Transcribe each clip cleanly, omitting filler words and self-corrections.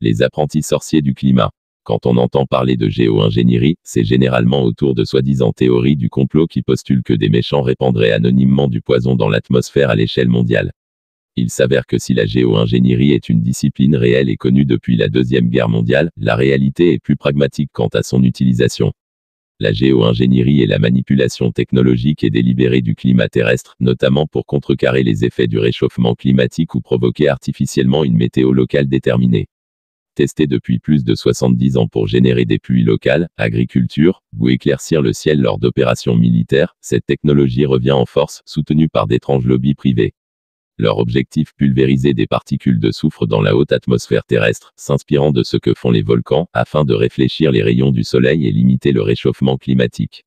Les apprentis sorciers du climat. Quand on entend parler de géo-ingénierie, c'est généralement autour de soi-disant théories du complot qui postulent que des méchants répandraient anonymement du poison dans l'atmosphère à l'échelle mondiale. Il s'avère que si la géo-ingénierie est une discipline réelle et connue depuis la Deuxième Guerre mondiale, la réalité est plus pragmatique quant à son utilisation. La géo-ingénierie est la manipulation technologique et délibérée du climat terrestre, notamment pour contrecarrer les effets du réchauffement climatique ou provoquer artificiellement une météo locale déterminée. Testée depuis plus de 70 ans pour générer des pluies locales, agriculture, ou éclaircir le ciel lors d'opérations militaires, cette technologie revient en force, soutenue par d'étranges lobbies privés. Leur objectif: pulvériser des particules de soufre dans la haute atmosphère terrestre, s'inspirant de ce que font les volcans, afin de réfléchir les rayons du soleil et limiter le réchauffement climatique.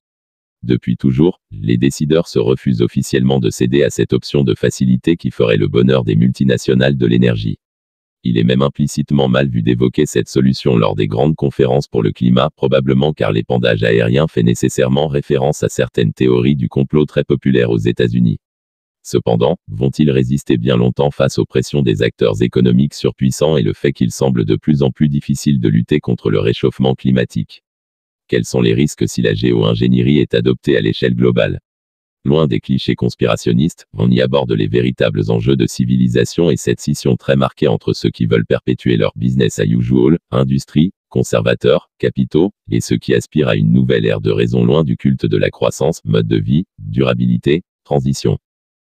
Depuis toujours, les décideurs se refusent officiellement de céder à cette option de facilité qui ferait le bonheur des multinationales de l'énergie. Il est même implicitement mal vu d'évoquer cette solution lors des grandes conférences pour le climat, probablement car l'épandage aérien fait nécessairement référence à certaines théories du complot très populaires aux États-Unis. Cependant, vont-ils résister bien longtemps face aux pressions des acteurs économiques surpuissants et le fait qu'il semble de plus en plus difficile de lutter contre le réchauffement climatique? Quels sont les risques si la géo-ingénierie est adoptée à l'échelle globale? Loin des clichés conspirationnistes, on y aborde les véritables enjeux de civilisation et cette scission très marquée entre ceux qui veulent perpétuer leur business as usual, industrie, conservateurs, capitaux, et ceux qui aspirent à une nouvelle ère de raison loin du culte de la croissance, mode de vie, durabilité, transition.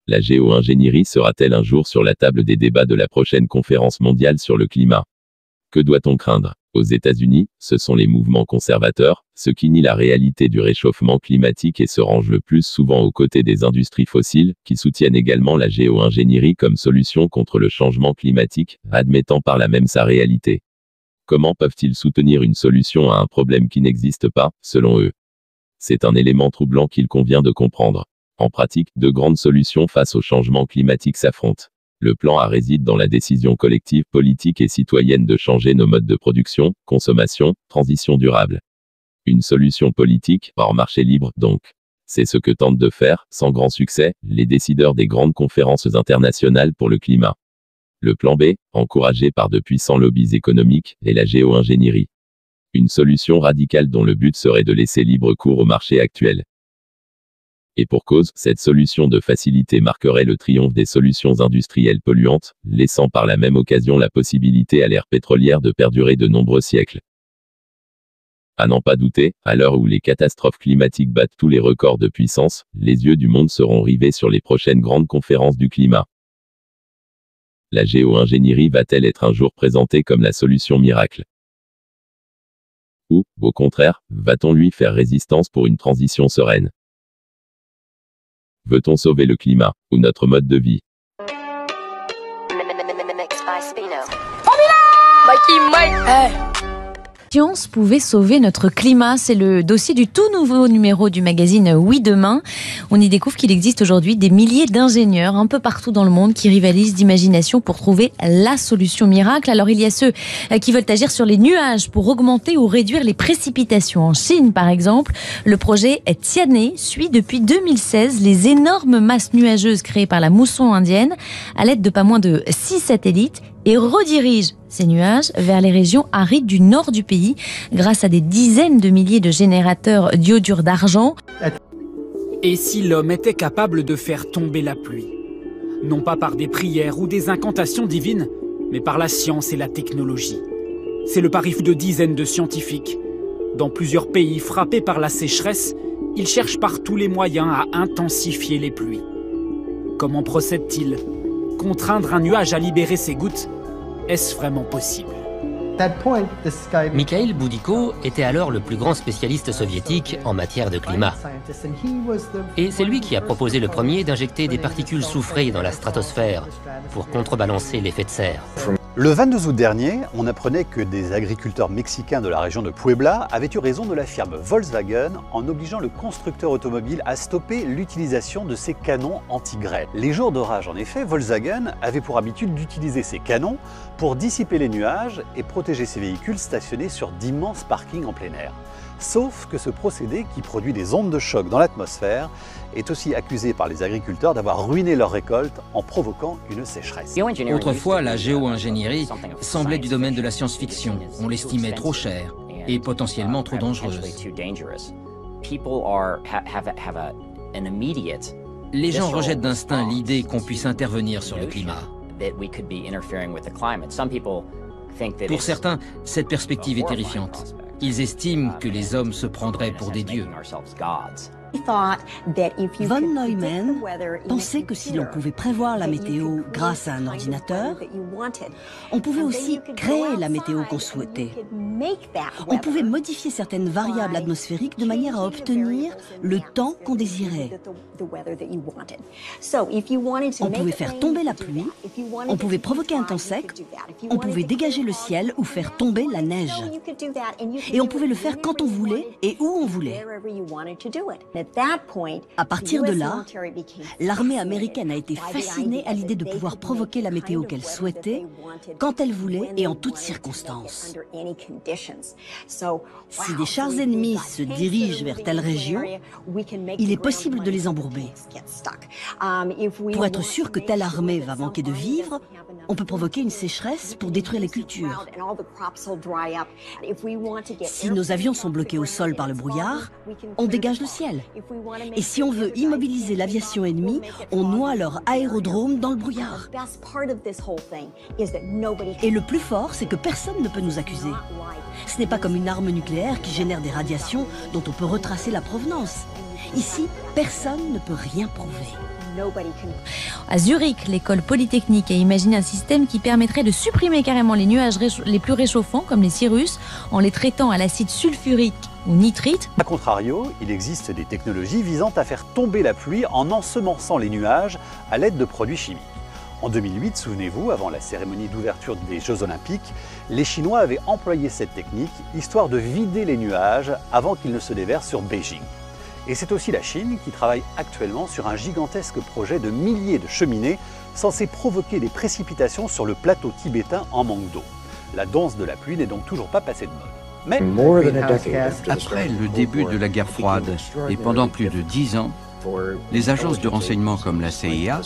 La géo-ingénierie sera-t-elle un jour sur la table des débats de la prochaine conférence mondiale sur le climat? Que doit-on craindre? Aux États-Unis, ce sont les mouvements conservateurs, ceux qui nient la réalité du réchauffement climatique et se rangent le plus souvent aux côtés des industries fossiles, qui soutiennent également la géo-ingénierie comme solution contre le changement climatique, admettant par là même sa réalité. Comment peuvent-ils soutenir une solution à un problème qui n'existe pas, selon eux? C'est un élément troublant qu'il convient de comprendre. En pratique, de grandes solutions face au changement climatique s'affrontent. Le plan A réside dans la décision collective, politique et citoyenne de changer nos modes de production, consommation, transition durable. Une solution politique, hors marché libre, donc. C'est ce que tentent de faire, sans grand succès, les décideurs des grandes conférences internationales pour le climat. Le plan B, encouragé par de puissants lobbies économiques, est la géo-ingénierie. Une solution radicale dont le but serait de laisser libre cours au marché actuel. Et pour cause, cette solution de facilité marquerait le triomphe des solutions industrielles polluantes, laissant par la même occasion la possibilité à l'ère pétrolière de perdurer de nombreux siècles. À n'en pas douter, à l'heure où les catastrophes climatiques battent tous les records de puissance, les yeux du monde seront rivés sur les prochaines grandes conférences du climat. La géo-ingénierie va-t-elle être un jour présentée comme la solution miracle? Ou, au contraire, va-t-on lui faire résistance pour une transition sereine? Veut-on sauver le climat, ou notre mode de vie? Science pouvait sauver notre climat, c'est le dossier du tout nouveau numéro du magazine Oui Demain. On y découvre qu'il existe aujourd'hui des milliers d'ingénieurs un peu partout dans le monde qui rivalisent d'imagination pour trouver la solution miracle. Alors il y a ceux qui veulent agir sur les nuages pour augmenter ou réduire les précipitations. En Chine par exemple, le projet Tianhe suit depuis 2016 les énormes masses nuageuses créées par la mousson indienne à l'aide de pas moins de 6 satellites et redirige ces nuages vers les régions arides du nord du pays grâce à des dizaines de milliers de générateurs d'iodure d'argent. Et si l'homme était capable de faire tomber la pluie? Non pas par des prières ou des incantations divines, mais par la science et la technologie. C'est le pari de dizaines de scientifiques. Dans plusieurs pays frappés par la sécheresse, ils cherchent par tous les moyens à intensifier les pluies. Comment procèdent-ils? Contraindre un nuage à libérer ses gouttes, est-ce vraiment possible? Mikhail Boudicko était alors le plus grand spécialiste soviétique en matière de climat. Et c'est lui qui a proposé le premier d'injecter des particules soufrées dans la stratosphère pour contrebalancer l'effet de serre. Le 22 août dernier, on apprenait que des agriculteurs mexicains de la région de Puebla avaient eu raison de la firme Volkswagen en obligeant le constructeur automobile à stopper l'utilisation de ses canons anti-grêle. Les jours d'orage, en effet, Volkswagen avait pour habitude d'utiliser ces canons pour dissiper les nuages et protéger ces véhicules stationnés sur d'immenses parkings en plein air. Sauf que ce procédé, qui produit des ondes de choc dans l'atmosphère, est aussi accusé par les agriculteurs d'avoir ruiné leur récolte en provoquant une sécheresse. Autrefois, la géo-ingénierie semblait du domaine de la science-fiction. On l'estimait trop cher et potentiellement trop dangereuse. Les gens rejettent d'instinct l'idée qu'on puisse intervenir sur le climat. Pour certains, cette perspective est terrifiante. Ils estiment que les hommes se prendraient pour des dieux. Von Neumann pensait que si l'on pouvait prévoir la météo grâce à un ordinateur, on pouvait aussi créer la météo qu'on souhaitait. On pouvait modifier certaines variables atmosphériques de manière à obtenir le temps qu'on désirait. On pouvait faire tomber la pluie, on pouvait provoquer un temps sec, on pouvait dégager le ciel ou faire tomber la neige. Et on pouvait le faire quand on voulait et où on voulait. À partir de là, l'armée américaine a été fascinée à l'idée de pouvoir provoquer la météo qu'elle souhaitait, quand elle voulait et en toutes circonstances. Si des chars ennemis se dirigent vers telle région, il est possible de les embourber. Pour être sûr que telle armée va manquer de vivres, on peut provoquer une sécheresse pour détruire les cultures. Si nos avions sont bloqués au sol par le brouillard, on dégage le ciel. Et si on veut immobiliser l'aviation ennemie, on noie leur aérodrome dans le brouillard. Et le plus fort, c'est que personne ne peut nous accuser. Ce n'est pas comme une arme nucléaire qui génère des radiations dont on peut retracer la provenance. Ici, personne ne peut rien prouver. À Zurich, l'école polytechnique a imaginé un système qui permettrait de supprimer carrément les nuages les plus réchauffants, comme les cirrus, en les traitant à l'acide sulfurique ou nitrite. A contrario, il existe des technologies visant à faire tomber la pluie en ensemençant les nuages à l'aide de produits chimiques. En 2008, souvenez-vous, avant la cérémonie d'ouverture des Jeux Olympiques, les Chinois avaient employé cette technique, histoire de vider les nuages avant qu'ils ne se déversent sur Beijing. Et c'est aussi la Chine qui travaille actuellement sur un gigantesque projet de milliers de cheminées censé provoquer des précipitations sur le plateau tibétain en manque d'eau. La danse de la pluie n'est donc toujours pas passée de mode. Mais après le début de la guerre froide et pendant plus de 10 ans, les agences de renseignement comme la CIA,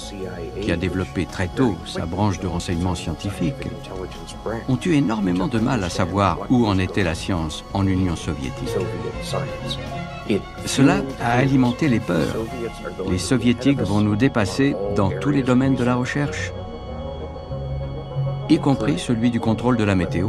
qui a développé très tôt sa branche de renseignement scientifique, ont eu énormément de mal à savoir où en était la science en Union soviétique. Cela a alimenté les peurs. Les soviétiques vont nous dépasser dans tous les domaines de la recherche, y compris celui du contrôle de la météo.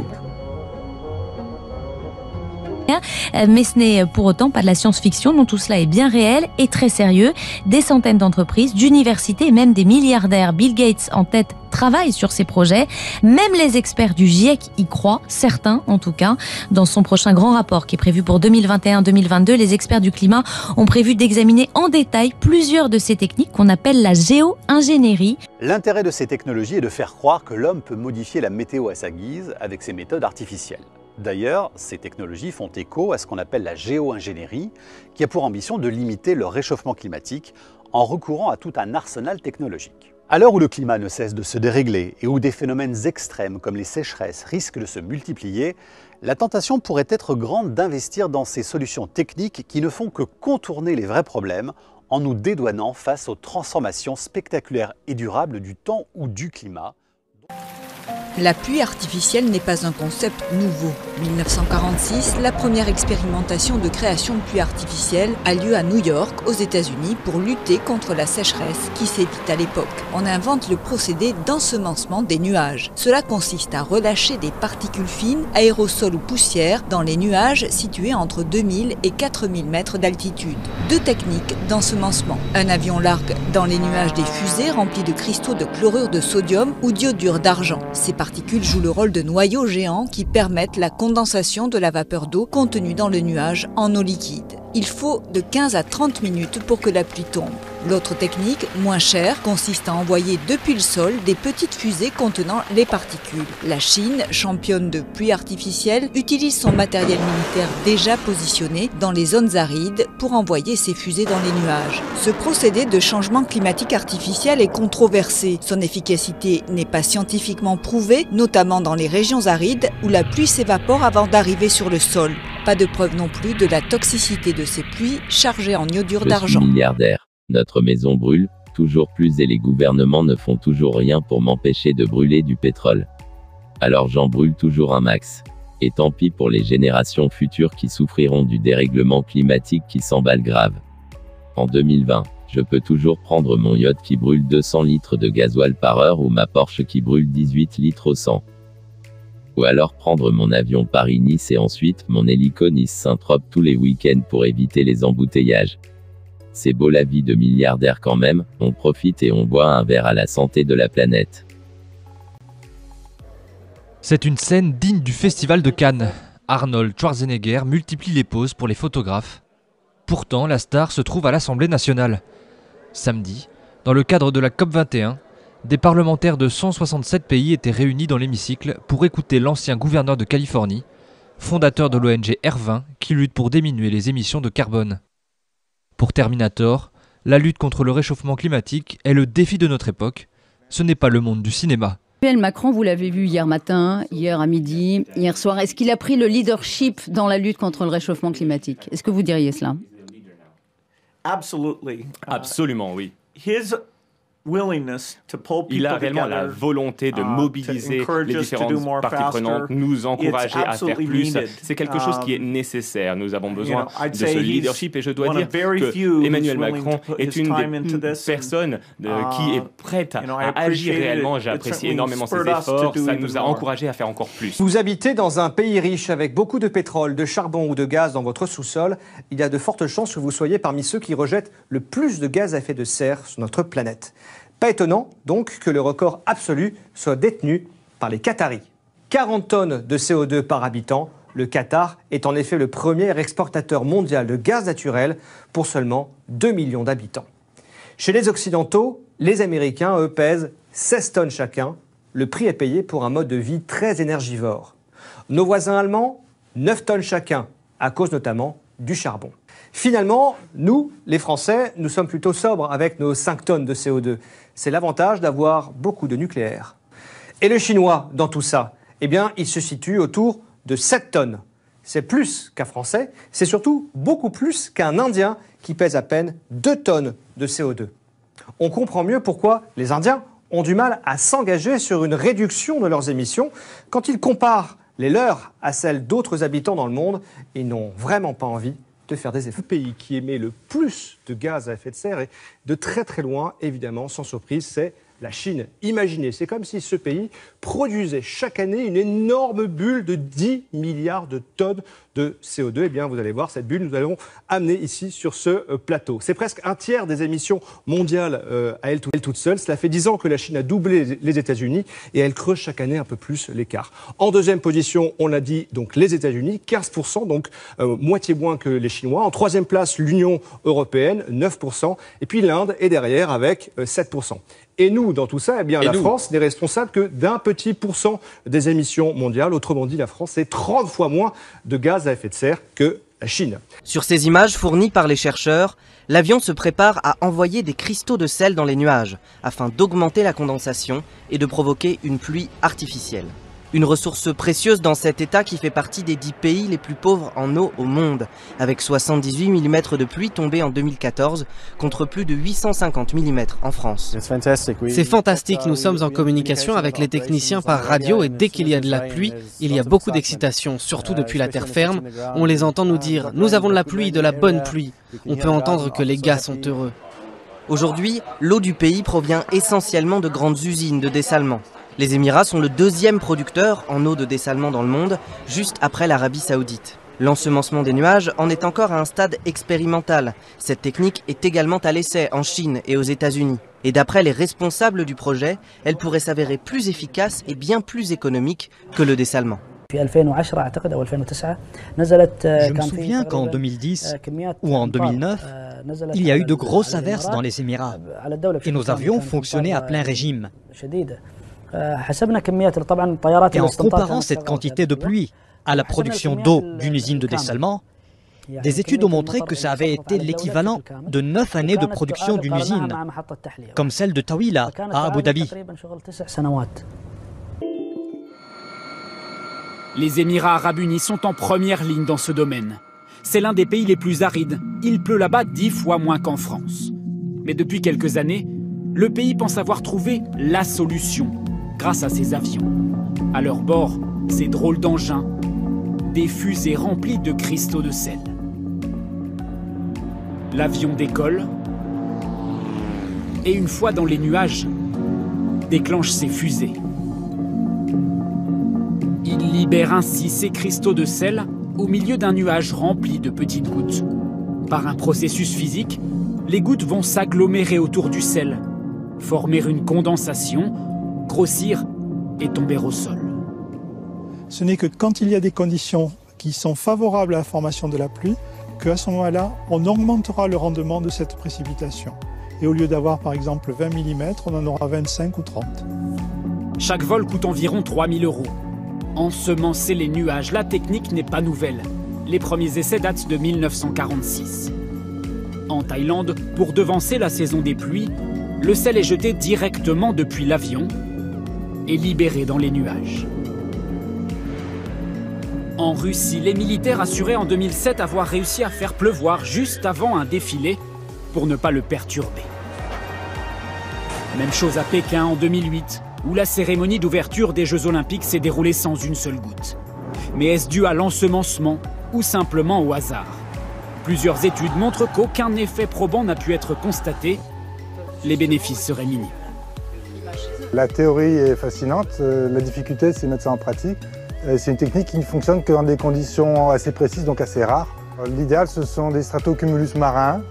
Mais ce n'est pour autant pas de la science-fiction, dont tout cela est bien réel et très sérieux. Des centaines d'entreprises, d'universités et même des milliardaires, Bill Gates en tête, travaillent sur ces projets. Même les experts du GIEC y croient, certains en tout cas. Dans son prochain grand rapport qui est prévu pour 2021-2022, les experts du climat ont prévu d'examiner en détail plusieurs de ces techniques qu'on appelle la géo-ingénierie. l'intérêt de ces technologies est de faire croire que l'homme peut modifier la météo à sa guise avec ses méthodes artificielles. D'ailleurs, ces technologies font écho à ce qu'on appelle la géo-ingénierie, qui a pour ambition de limiter le réchauffement climatique en recourant à tout un arsenal technologique. À l'heure où le climat ne cesse de se dérégler et où des phénomènes extrêmes comme les sécheresses risquent de se multiplier, la tentation pourrait être grande d'investir dans ces solutions techniques qui ne font que contourner les vrais problèmes en nous dédouanant face aux transformations spectaculaires et durables du temps ou du climat. La pluie artificielle n'est pas un concept nouveau. 1946, la première expérimentation de création de pluie artificielle a lieu à New York, aux États-Unis, pour lutter contre la sécheresse qui sévit à l'époque. On invente le procédé d'ensemencement des nuages. Cela consiste à relâcher des particules fines, aérosols ou poussières, dans les nuages situés entre 2000 et 4000 mètres d'altitude. Deux techniques d'ensemencement. Un avion largue dans les nuages des fusées remplis de cristaux de chlorure de sodium ou d'iodure d'argent. Ces particules jouent le rôle de noyaux géants qui permettent la condensation de la vapeur d'eau contenue dans le nuage en eau liquide. Il faut de 15 à 30 minutes pour que la pluie tombe. L'autre technique, moins chère, consiste à envoyer depuis le sol des petites fusées contenant les particules. La Chine, championne de pluie artificielle, utilise son matériel militaire déjà positionné dans les zones arides pour envoyer ses fusées dans les nuages. Ce procédé de changement climatique artificiel est controversé. Son efficacité n'est pas scientifiquement prouvée, notamment dans les régions arides où la pluie s'évapore avant d'arriver sur le sol. Pas de preuve non plus de la toxicité de ces pluies chargées en iodure d'argent. Je suis milliardaire. Notre maison brûle, toujours plus et les gouvernements ne font toujours rien pour m'empêcher de brûler du pétrole. Alors j'en brûle toujours un max. Et tant pis pour les générations futures qui souffriront du dérèglement climatique qui s'emballe grave. En 2020, je peux toujours prendre mon yacht qui brûle 200 litres de gasoil par heure ou ma Porsche qui brûle 18 litres au 100. Ou alors prendre mon avion Paris-Nice et ensuite mon hélico Nice-Saint-Trope tous les week-ends pour éviter les embouteillages. C'est beau la vie de milliardaire quand même, on profite et on boit un verre à la santé de la planète. C'est une scène digne du Festival de Cannes. Arnold Schwarzenegger multiplie les poses pour les photographes. Pourtant, la star se trouve à l'Assemblée nationale. Samedi, dans le cadre de la COP21, des parlementaires de 167 pays étaient réunis dans l'hémicycle pour écouter l'ancien gouverneur de Californie, fondateur de l'ONG R20 qui lutte pour diminuer les émissions de carbone. Pour Terminator, la lutte contre le réchauffement climatique est le défi de notre époque. Ce n'est pas le monde du cinéma. Emmanuel Macron, vous l'avez vu hier matin, hier à midi, hier soir. Est-ce qu'il a pris le leadership dans la lutte contre le réchauffement climatique? Est-ce que vous diriez cela? Absolument, oui. Il a réellement la volonté de mobiliser les différentes parties prenantes, nous encourager à faire plus. C'est quelque chose qui est nécessaire. Nous avons besoin de ce leadership et je dois dire que Emmanuel Macron est une des personnes qui est prête à agir réellement. J'apprécie énormément ses efforts. Ça nous a encouragés à faire encore plus. Vous habitez dans un pays riche avec beaucoup de pétrole, de charbon ou de gaz dans votre sous-sol. Il y a de fortes chances que vous soyez parmi ceux qui rejettent le plus de gaz à effet de serre sur notre planète. Pas étonnant, donc, que le record absolu soit détenu par les Qataris. 40 tonnes de CO2 par habitant, le Qatar est en effet le premier exportateur mondial de gaz naturel pour seulement 2 millions d'habitants. Chez les Occidentaux, les Américains, eux, pèsent 16 tonnes chacun. Le prix est payé pour un mode de vie très énergivore. Nos voisins allemands, 9 tonnes chacun, à cause notamment du charbon. Finalement, nous, les Français, nous sommes plutôt sobres avec nos 5 tonnes de CO2. C'est l'avantage d'avoir beaucoup de nucléaire. Et le Chinois, dans tout ça, eh bien, il se situe autour de 7 tonnes. C'est plus qu'un Français, c'est surtout beaucoup plus qu'un Indien qui pèse à peine 2 tonnes de CO2. On comprend mieux pourquoi les Indiens ont du mal à s'engager sur une réduction de leurs émissions. Quand ils comparent les leurs à celles d'autres habitants dans le monde, ils n'ont vraiment pas envie de faire des efforts. Le pays qui émet le plus de gaz à effet de serre et de très très loin, évidemment, sans surprise, c'est la Chine. Imaginez, c'est comme si ce pays produisait chaque année une énorme bulle de 10 milliards de tonnes de CO2. Eh bien, vous allez voir, cette bulle, nous allons amener ici sur ce plateau. C'est presque un tiers des émissions mondiales à elle toute seule. Cela fait 10 ans que la Chine a doublé les États-Unis et elle creuse chaque année un peu plus l'écart. En deuxième position, on l'a dit, donc les États-Unis, 15%, donc moitié moins que les Chinois. En troisième place, l'Union européenne, 9%. Et puis l'Inde est derrière avec 7%. Et nous, dans tout ça, eh bien, la France n'est responsable que d'un petit pourcent des émissions mondiales. Autrement dit, la France, c'est 30 fois moins de gaz à effet de serre que la Chine. Sur ces images fournies par les chercheurs, l'avion se prépare à envoyer des cristaux de sel dans les nuages afin d'augmenter la condensation et de provoquer une pluie artificielle. Une ressource précieuse dans cet état qui fait partie des 10 pays les plus pauvres en eau au monde, avec 78 mm de pluie tombée en 2014 contre plus de 850 mm en France. C'est fantastique, nous sommes en communication avec les techniciens par radio et dès qu'il y a de la pluie, il y a beaucoup d'excitation, surtout depuis la terre ferme. On les entend nous dire « nous avons de la pluie, de la bonne pluie ». On peut entendre que les gars sont heureux. Aujourd'hui, l'eau du pays provient essentiellement de grandes usines de dessalement. Les Émirats sont le deuxième producteur en eau de dessalement dans le monde, juste après l'Arabie Saoudite. L'ensemencement des nuages en est encore à un stade expérimental. Cette technique est également à l'essai en Chine et aux États-Unis. Et d'après les responsables du projet, elle pourrait s'avérer plus efficace et bien plus économique que le dessalement. Je me souviens qu'en 2010 ou en 2009, Il y a eu de grosses averses dans les Émirats et nos avions fonctionnaient à plein régime. Et en comparant cette quantité de pluie à la production d'eau d'une usine de dessalement, des études ont montré que ça avait été l'équivalent de 9 années de production d'une usine, comme celle de Taweelah à Abu Dhabi. Les Émirats arabes unis sont en première ligne dans ce domaine. C'est l'un des pays les plus arides. Il pleut là-bas 10 fois moins qu'en France. Mais depuis quelques années, le pays pense avoir trouvé la solution grâce à ses avions. À leur bord, ces drôles d'engins, des fusées remplies de cristaux de sel. L'avion décolle et une fois dans les nuages, déclenche ses fusées. Il libère ainsi ces cristaux de sel au milieu d'un nuage rempli de petites gouttes. Par un processus physique, les gouttes vont s'agglomérer autour du sel, former une condensation, grossir et tomber au sol. Ce n'est que quand il y a des conditions qui sont favorables à la formation de la pluie qu'à ce moment-là, on augmentera le rendement de cette précipitation. Et au lieu d'avoir par exemple 20 mm, on en aura 25 ou 30. Chaque vol coûte environ 3 000 €. Ensemencer les nuages, la technique n'est pas nouvelle. Les premiers essais datent de 1946. En Thaïlande, pour devancer la saison des pluies, le sel est jeté directement depuis l'avion et libéré dans les nuages. En Russie, les militaires assuraient en 2007 avoir réussi à faire pleuvoir juste avant un défilé pour ne pas le perturber. Même chose à Pékin en 2008, où la cérémonie d'ouverture des Jeux Olympiques s'est déroulée sans une seule goutte. Mais est-ce dû à l'ensemencement ou simplement au hasard? Plusieurs études montrent qu'aucun effet probant n'a pu être constaté. Les bénéfices seraient minimes. La théorie est fascinante, la difficulté c'est de mettre ça en pratique. C'est une technique qui ne fonctionne que dans des conditions assez précises, donc assez rares. L'idéal, ce sont des stratocumulus marins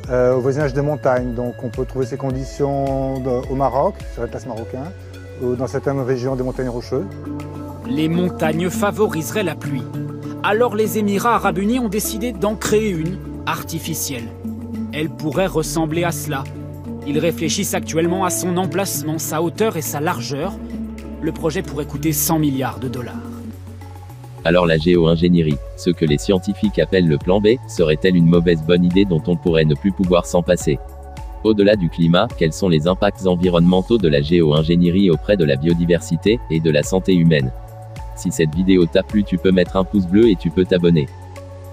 au voisinage des montagnes. Donc on peut trouver ces conditions au Maroc, sur les places marocaines, ou dans certaines régions des montagnes rocheuses. Les montagnes favoriseraient la pluie. Alors les Émirats arabes unis ont décidé d'en créer une, artificielle. Elle pourrait ressembler à cela. Ils réfléchissent actuellement à son emplacement, sa hauteur et sa largeur. Le projet pourrait coûter 100 milliards $. Alors la géo-ingénierie, ce que les scientifiques appellent le plan B, serait-elle une mauvaise bonne idée dont on pourrait ne plus pouvoir s'en passer? Au-delà du climat, quels sont les impacts environnementaux de la géo-ingénierie auprès de la biodiversité et de la santé humaine? Si cette vidéo t'a plu, tu peux mettre un pouce bleu et tu peux t'abonner.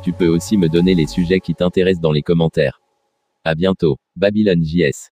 Tu peux aussi me donner les sujets qui t'intéressent dans les commentaires. À bientôt, Babylone JS.